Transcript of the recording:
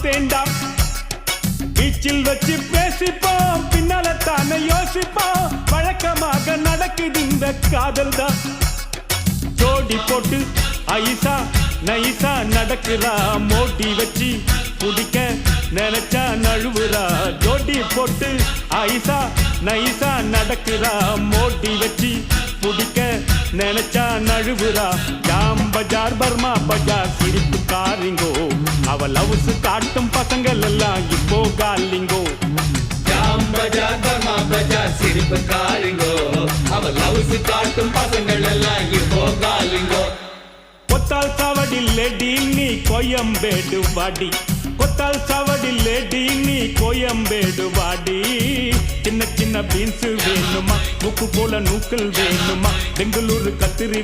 பார்த்தேன்டா. பீச்சில் வச்சு பேசிப்போம், பின்னால தானே யோசிப்போம். வழக்கமாக நடக்குது இந்த காதல் தான். ஜோடி போட்டு ஐசா நைசா நடக்கிறா, மோட்டி வச்சு குடிக்க நினைச்சா நழுவுறா. ஜோடி போட்டு ஐசா நைசா நடக்கிறா, மோட்டி வச்சு குடிக்க நினைச்சா நழுவுறா. ஜாம் பஜார் பர்மா பஜார் சிரிப்பு காரிங்கோ, அவ லவ்ஸ் காட்டும் பசங்கள் எல்லாம் இப்போ காலிங்கோ. ஜாம் பஜார் பர்மா பஜார் சிரிப்பு காரிங்கோ, அவ லவ்ஸ் காட்டும் பசங்கள் எல்லாம் இப்போ காலிங்கோ. கொத்தால் சாவடி லேடி நீ கோயம்பேடு வாடி, கொத்தால் சாவடி லேடி நீ கோயம்பேடு வாடி. சின்ன சின்ன பீன்ஸ் வேணுமா, முக்கு போல நூக்கல் வேணுமா, பெங்களூரு கத்திரி